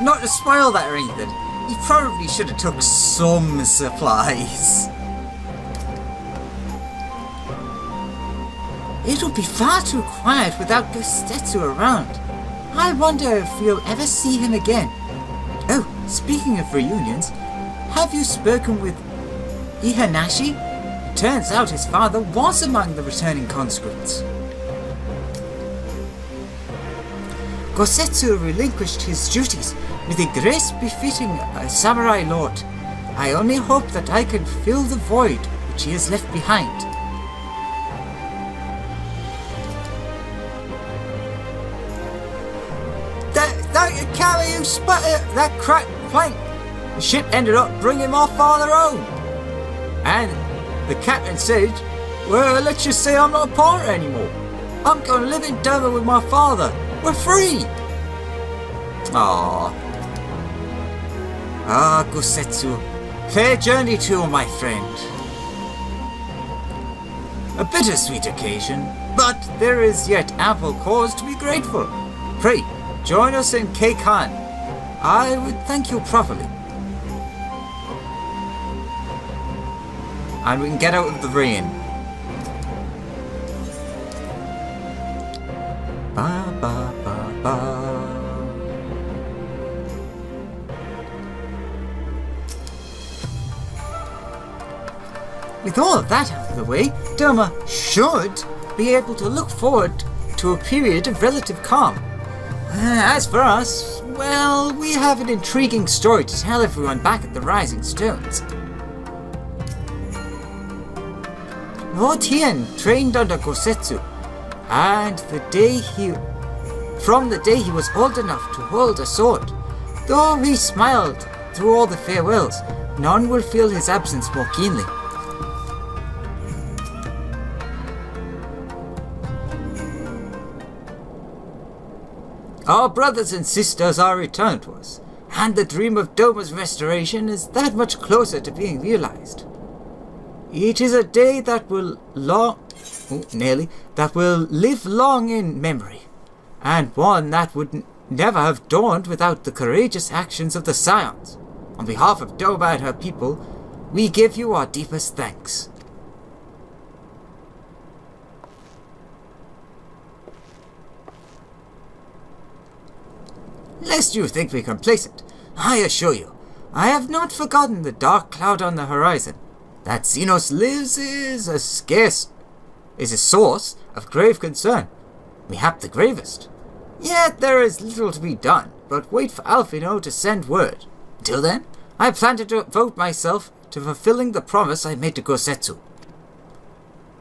Not to spoil that or anything, you probably should have took some supplies. It'll be far too quiet without Gosetsu around. I wonder if we'll ever see him again. Oh, speaking of reunions, have you spoken with Ihanashi? Turns out his father was among the returning conscripts. Gosetsu relinquished his duties with a grace befitting a samurai lord. I only hope that I can fill the void which he has left behind. That carry you sputtered that cracked plank. The ship ended up bringing my father home. And the captain said, well, let's just say I'm not a pirate anymore. I'm going to live in Dover with my father. We're free! Aww. Ah, Gosetsu. Fair journey to you, my friend. A bittersweet occasion, but there is yet ample cause to be grateful. Pray, join us in Keikan. I would thank you properly. And we can get out of the rain. Ba ba ba ba. With all of that out of the way, Doma should be able to look forward to a period of relative calm. As for us, well, we have an intriguing story to tell everyone back at the Rising Stones. Lord Hien trained under Gosetsu, and from the day he was old enough to hold a sword. Though he smiled through all the farewells, none will feel his absence more keenly. Our brothers and sisters are returned to us, and the dream of Doma's restoration is that much closer to being realized. It is a day that will live long in memory, and one that would never have dawned without the courageous actions of the Scions. On behalf of Doma and her people, we give you our deepest thanks. Lest you think me complacent, I assure you, I have not forgotten the dark cloud on the horizon. That Xenos lives is a source of grave concern, mayhap the gravest. Yet there is little to be done, but wait for Alphino to send word. Until then, I plan to devote myself to fulfilling the promise I made to Gosetsu,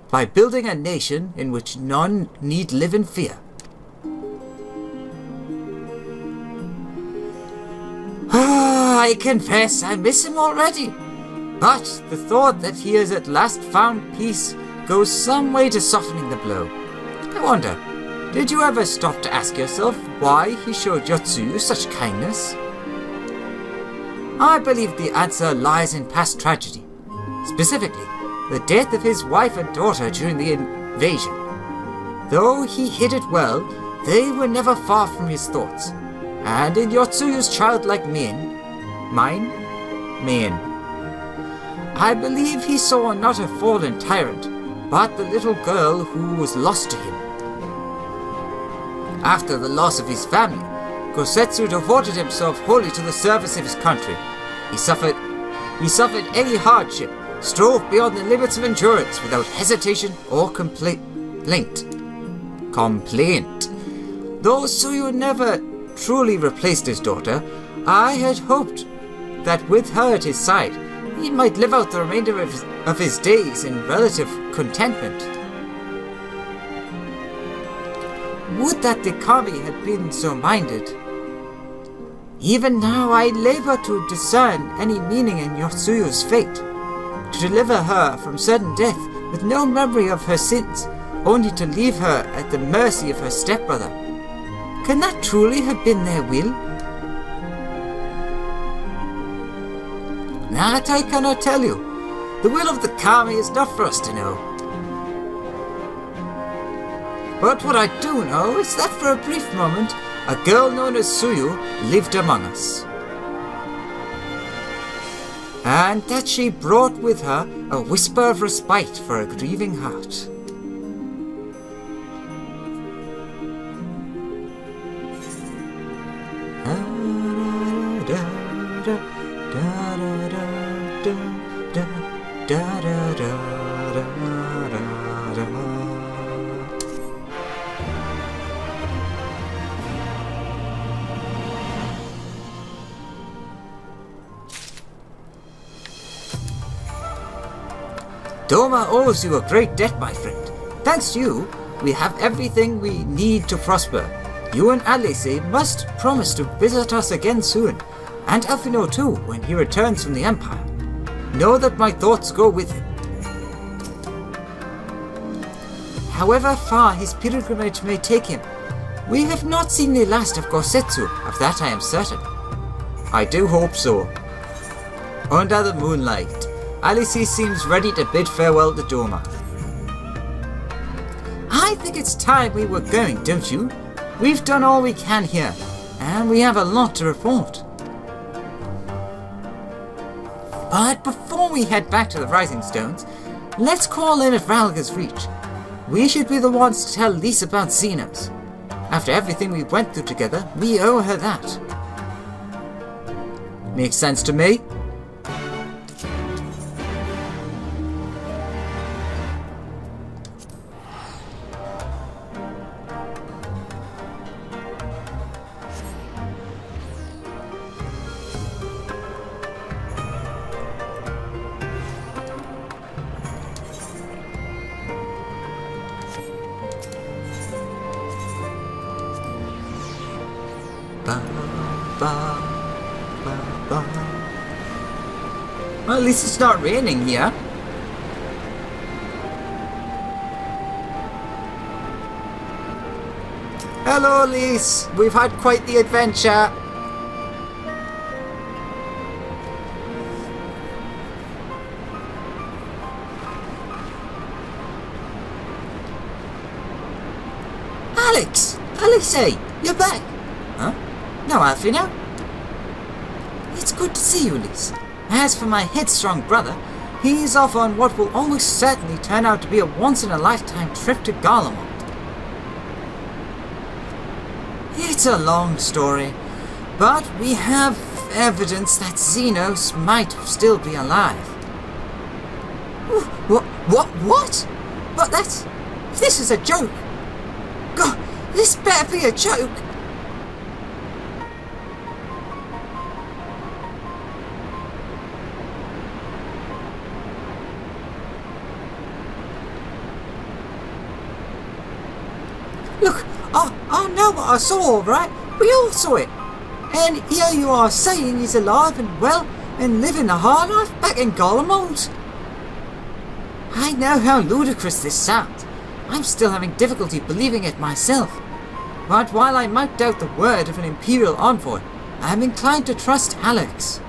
by building a nation in which none need live in fear. I confess I miss him already, but the thought that he has at last found peace goes some way to softening the blow. I wonder, did you ever stop to ask yourself why he showed Yotsuyu such kindness? I believe the answer lies in past tragedy, specifically the death of his wife and daughter during the invasion. Though he hid it well, they were never far from his thoughts, and in Yotsuyu's childlike mien, I believe he saw not a fallen tyrant, but the little girl who was lost to him. After the loss of his family, Gosetsu devoted himself wholly to the service of his country. He suffered any hardship, strove beyond the limits of endurance without hesitation or complaint. Though Tsuyu never truly replaced his daughter, I had hoped that with her at his side, he might live out the remainder of his days in relative contentment. Would that the kami had been so minded. Even now I labor to discern any meaning in Yotsuyu's fate, to deliver her from sudden death with no memory of her sins, only to leave her at the mercy of her stepbrother. Can that truly have been their will? That I cannot tell you. The will of the kami is not for us to know. But what I do know is that for a brief moment, a girl known as Tsuyu lived among us, and that she brought with her a whisper of respite for a grieving heart. Doma owes you a great debt, my friend. Thanks to you, we have everything we need to prosper. You and Alice must promise to visit us again soon, and Elfino too, when he returns from the Empire. Know that my thoughts go with him. However far his pilgrimage may take him, we have not seen the last of Gosetsu, of that I am certain. I do hope so. Under the moonlight, Alice seems ready to bid farewell to Doma. I think it's time we were going, don't you? We've done all we can here, and we have a lot to report. But before we head back to the Rising Stones, let's call in at Ralga's Reach. We should be the ones to tell Lise about Xenos. After everything we went through together, we owe her that. Makes sense to me. Well, at least it's not raining here. Hello, Lise. We've had quite the adventure. Alex! Alice, you're back. Huh? No, Alfino. It's good to see you, Lise. As for my headstrong brother, he's off on what will almost certainly turn out to be a once-in-a-lifetime trip to Garlemald. It's a long story, but we have evidence that Xenos might still be alive. What? But this is a joke. God, this better be a joke. Look, I know what I saw, right? We all saw it. And here you are saying he's alive and well and living a hard life back in Garlemald. I know how ludicrous this sounds. I'm still having difficulty believing it myself. But while I might doubt the word of an Imperial envoy, I am inclined to trust Alex.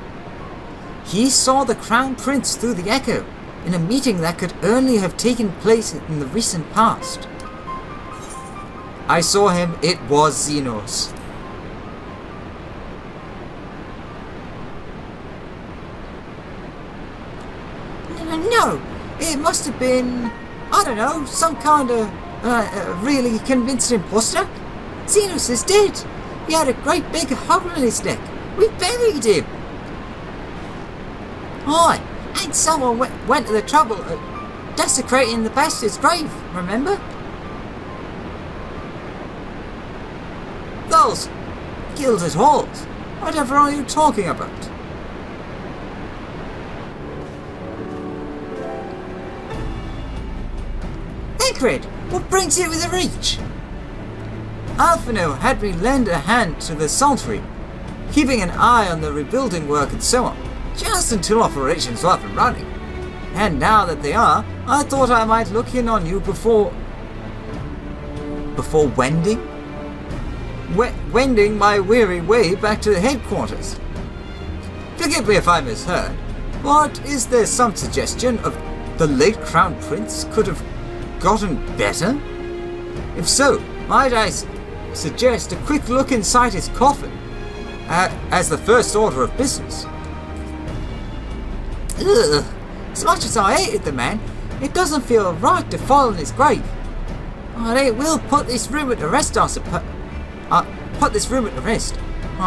He saw the Crown Prince through the Echo in a meeting that could only have taken place in the recent past. I saw him, it was Xenos. No, it must have been, I don't know, some kind of really convinced imposter. Xenos is dead. He had a great big hole in his neck. We buried him. Aye, and someone went to the trouble of desecrating the bastard's grave, remember? Those gilded halls. Whatever are you talking about? Ingrid, what brings you to the Reach? Alfino had me lend a hand to the Saltery, keeping an eye on the rebuilding work and so on, just until operations were up and running. And now that they are, I thought I might look in on you before wending? Wending my weary way back to the headquarters. Forgive me if I misheard, but is there some suggestion of the late Crown Prince could have gotten better? If so, might I suggest a quick look inside his coffin, as the first order of business. Ugh. As much as I hated the man, it doesn't feel right to fall in his grave. Oh, they will put this rumor to rest, I suppose. I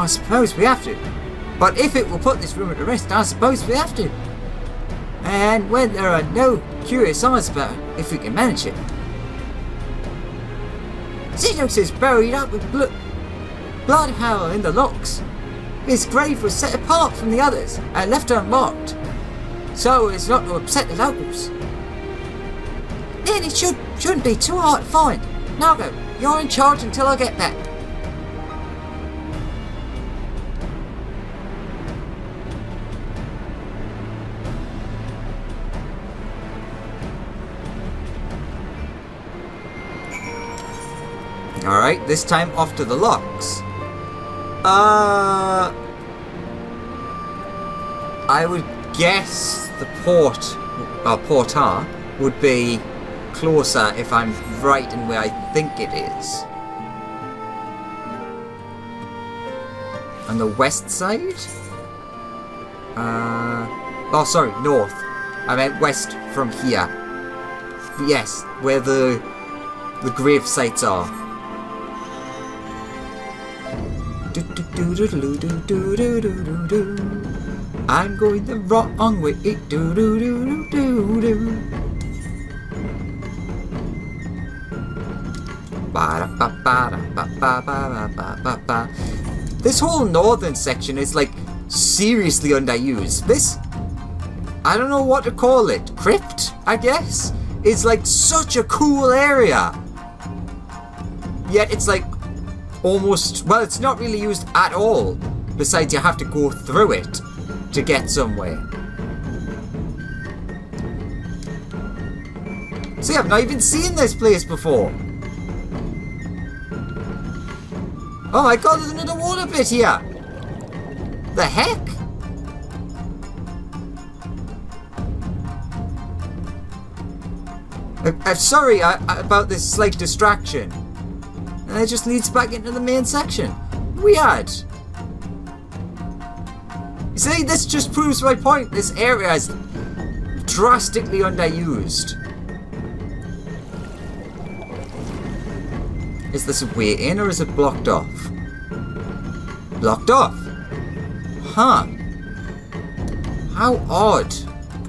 suppose we have to. But if it will put this rumor to rest, I suppose we have to. And when there are no curious eyes about it, if we can manage it. Xenos is buried up with bloodhowl in the locks. His grave was set apart from the others and left unmarked, so as not to upset the locals. And it shouldn't be too hard to find. Nago, you're in charge until I get back. Alright, this time off to the locks. I would guess the portar would be closer if I'm right in where I think it is. On the west side? Oh, sorry, north. I meant west from here. Yes, where the grave sites are. I'm going the wrong way. This whole northern section is like seriously underused. This, I don't know what to call it. Crypt, I guess, is like such a cool area. Yet it's like almost, well, it's not really used at all. Besides, you have to go through it to get somewhere. See, I've not even seen this place before. Oh my god, there's another water pit here. The heck? I'm sorry about this slight distraction. And it just leads back into the main section. Weird. You see, this just proves my point. This area is drastically underused. Is this a way in or is it blocked off? Blocked off? Huh. How odd.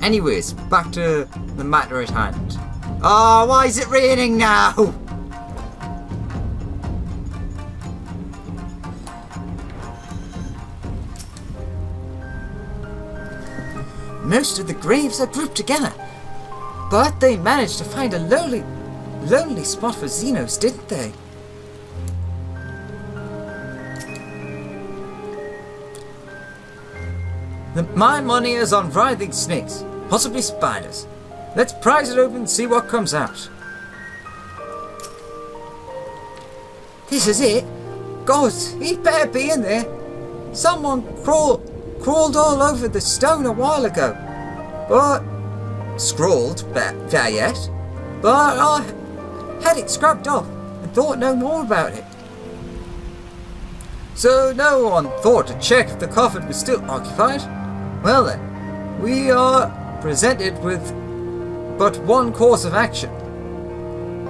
Anyways, back to the matter at hand. Oh, why is it raining now? Most of the graves are grouped together, but they managed to find a lonely spot for Xenos, didn't they? My money is on writhing snakes, possibly spiders. Let's prise it open and see what comes out. This is it. God, he better be in there. Someone crawled all over the stone a while ago. But scrawled, there yet. But I had it scrubbed off and thought no more about it. So no one thought to check if the coffin was still occupied? Well then, we are presented with but one course of action.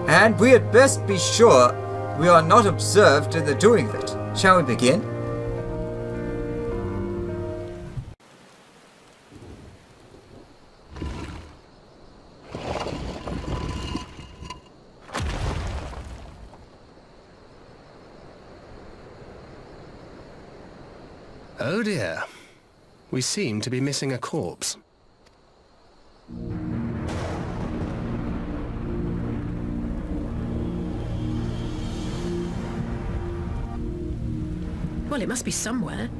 And we had best be sure we are not observed in the doing of it. Shall we begin? Oh dear. We seem to be missing a corpse. Well, it must be somewhere.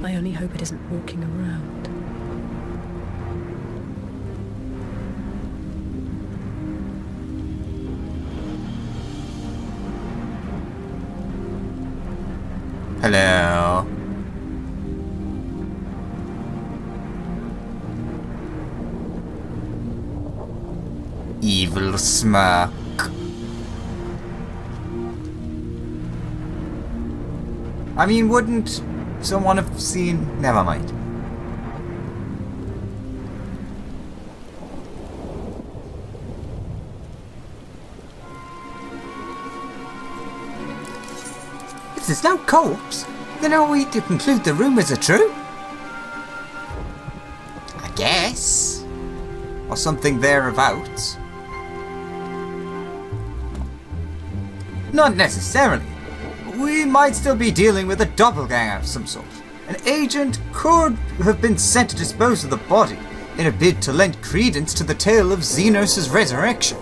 I only hope it isn't walking around. Hello. Evil smirk. I mean, wouldn't someone have seen... Never mind. If there's no corpse, then are we to conclude the rumours are true? I guess. Or something thereabouts. Not necessarily. We might still be dealing with a doppelganger of some sort. An agent could have been sent to dispose of the body in a bid to lend credence to the tale of Xenos' resurrection.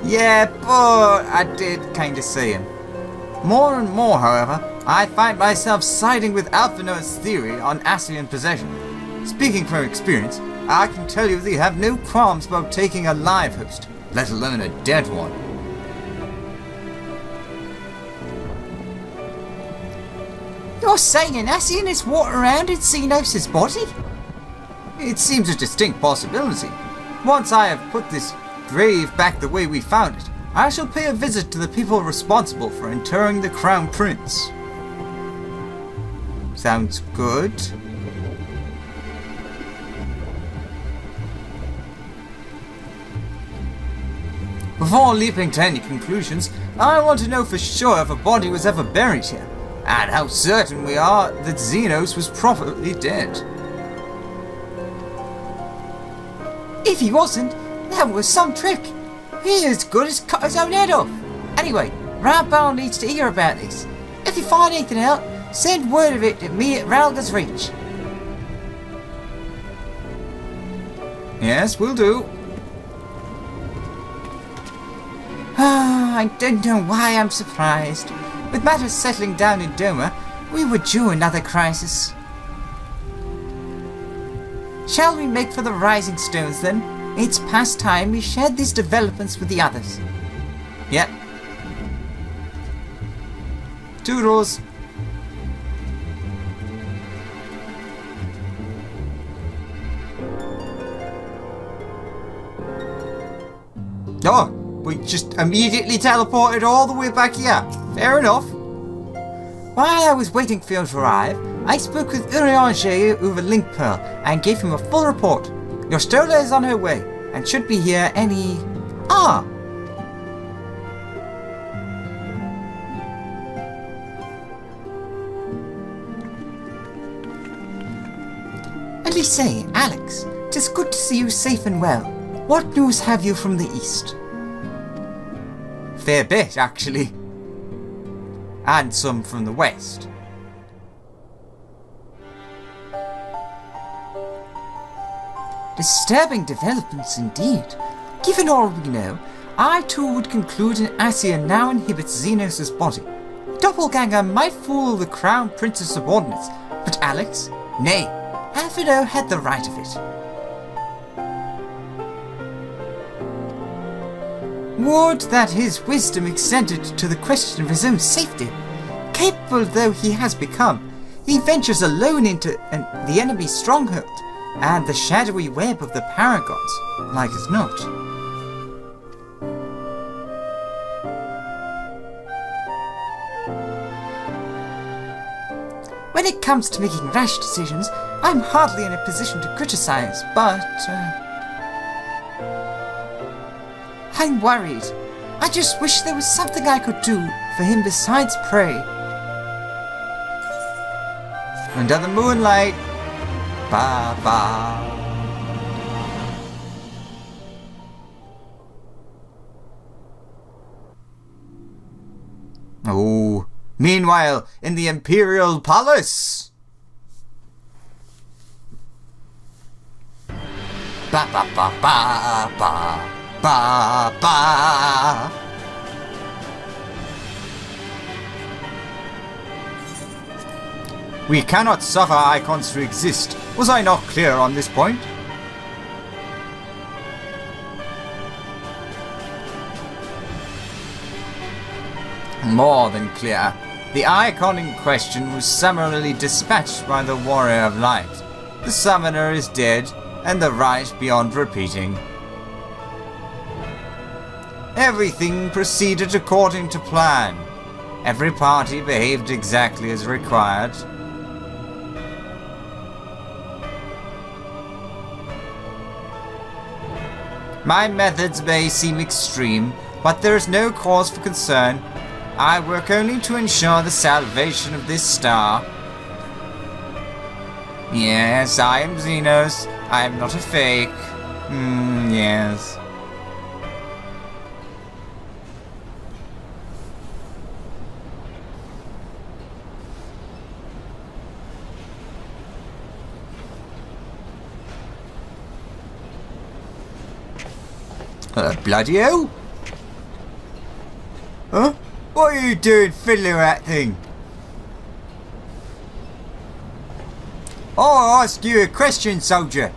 Yeah, but I did kinda see him. More and more, however, I find myself siding with Alphino's theory on Asian possession. Speaking from experience, I can tell you they have no qualms about taking a live host, let alone a dead one. You're saying Asian is walking around in Xenos' body? It seems a distinct possibility. Once I have put this grave back the way we found it, I shall pay a visit to the people responsible for interring the Crown Prince. Sounds good. Before leaping to any conclusions, I want to know for sure if a body was ever buried here, and how certain we are that Xenos was properly dead. If he wasn't, that was some trick. He as good as cut his own head off. Anyway, Rambo needs to hear about this. If you find anything out, send word of it to me at Ralga's Reach. Yes, will do. I don't know why I'm surprised. With matters settling down in Doma, we were due another crisis. Shall we make for the Rising Stones then? It's past time we shared these developments with the others. Yep. Toodles. Oh, we just immediately teleported all the way back here. Fair enough. While I was waiting for you to arrive, I spoke with Urianger over Link Pearl and gave him a full report. Your Stola is on her way, and should be here any... Ah! Elise, Alex, 'tis good to see you safe and well. What news have you from the east? Fair bit, actually. And some from the west. Disturbing developments indeed. Given all we know, I too would conclude an Asia now inhibits Xenos' body. Doppelganger might fool the Crown Prince's subordinates, but Alex? Nay, Alphino had the right of it. Would that his wisdom extended to the question of his own safety. Capable though he has become, he ventures alone into the enemy's stronghold, and the shadowy web of the Paragons, like as not. When it comes to making rash decisions, I'm hardly in a position to criticize, but... I'm worried. I just wish there was something I could do for him besides pray. Under the moonlight. Ba ba. Oh, meanwhile, in the Imperial Palace. Ba ba ba ba ba. Ba ba. We cannot suffer icons to exist. Was I not clear on this point? More than clear. The icon in question was summarily dispatched by the Warrior of Light. The summoner is dead, and the rite beyond repeating. Everything proceeded according to plan. Every party behaved exactly as required. My methods may seem extreme, but there is no cause for concern. I work only to ensure the salvation of this star. Yes, I am Xenos. I am not a fake. Yes. Bloody hell! Huh? What are you doing fiddling with that thing? I'll ask you a question, soldier.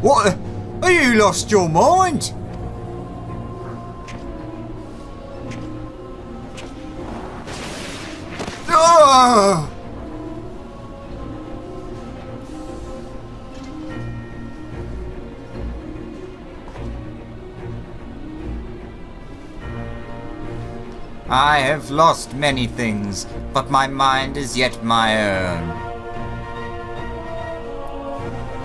What? Have you lost your mind? Oh! I have lost many things, but my mind is yet my own.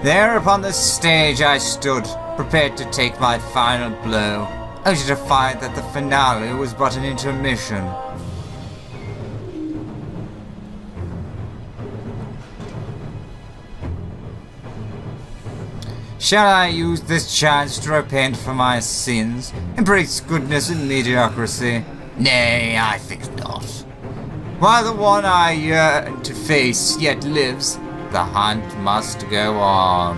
There upon the stage I stood, prepared to take my final blow, only to find that the finale was but an intermission. Shall I use this chance to repent for my sins, embrace goodness and mediocrity? Nay, I think not. While the one I yearn to face yet lives, the hunt must go on.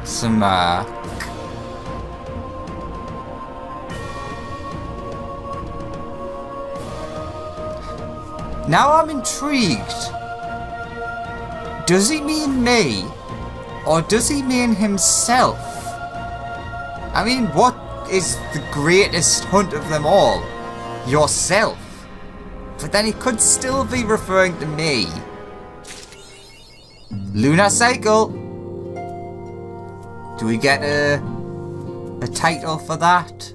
Smirk. Now I'm intrigued. Does he mean me? Or does he mean himself? I mean, what is the greatest hunt of them all? Yourself. But then he could still be referring to me. Lunar Cycle. Do we get a title for that?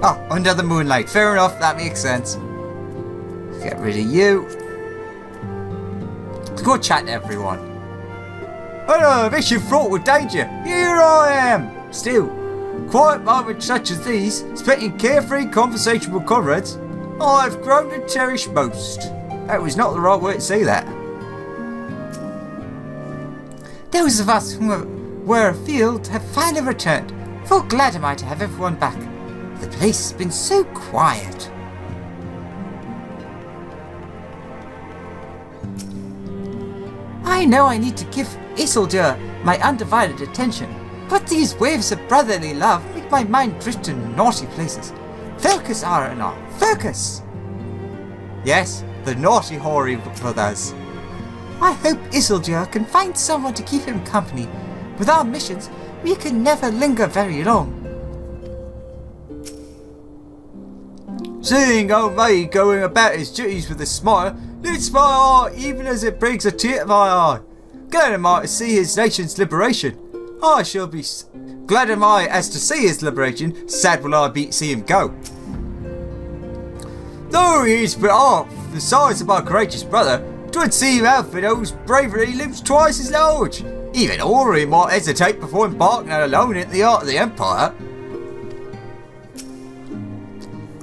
Oh, Under the Moonlight. Fair enough, that makes sense. Get rid of you. Go chat to everyone. On a mission fraught with danger, here I am! Still, quiet moments such as these, spent in carefree conversation with comrades, I've grown to cherish most. That was not the right way to say that. Those of us who were afield have finally returned. Full glad am I to have everyone back. The place has been so quiet. I know I need to give Isildur my undivided attention, but these waves of brotherly love make my mind drift to naughty places. Focus, R&R, focus! Yes, the naughty hoary brothers. I hope Isildur can find someone to keep him company. With our missions, we can never linger very long. Seeing old May going about his duties with a smile lifts my heart even as it brings a tear to my eye. Glad am I to see his nation's liberation. I shall be glad am I as to see his liberation, sad will I be to see him go. Though he is but half the size of my courageous brother, 'twould seem Alfredo's bravery lives twice as large. Even Ori might hesitate before embarking alone into the heart of the Empire.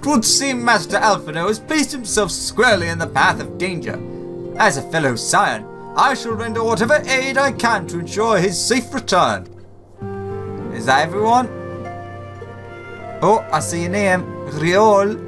'Twould seem Master Alfredo has placed himself squarely in the path of danger. As a fellow scion, I shall render whatever aid I can to ensure his safe return. Is that everyone? Oh, I see your name. Riol.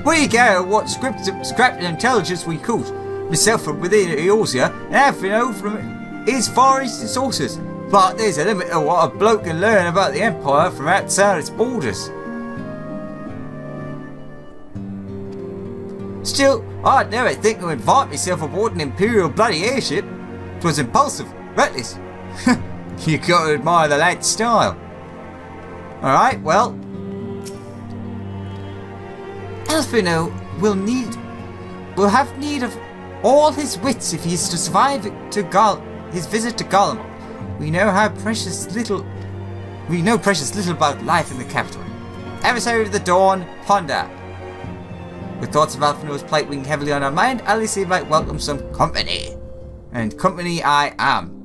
We go what scripted intelligence we caught. Myself from within Eorzea, and Alfredo from his far eastern sources. But there's a limit to what a bloke can learn about the Empire from outside its borders. Still, I'd never think to invite myself aboard an Imperial bloody airship. 'Twas impulsive, reckless. You gotta admire the lad's style. Alright, well, Elfino will have need of all his wits if he is to survive his visit to Gollum. We know precious little about life in the capital. Emissary of the Dawn, Ponder. With thoughts of Elfino's plight weighing heavily on our mind, Alice might welcome some company. And company I am.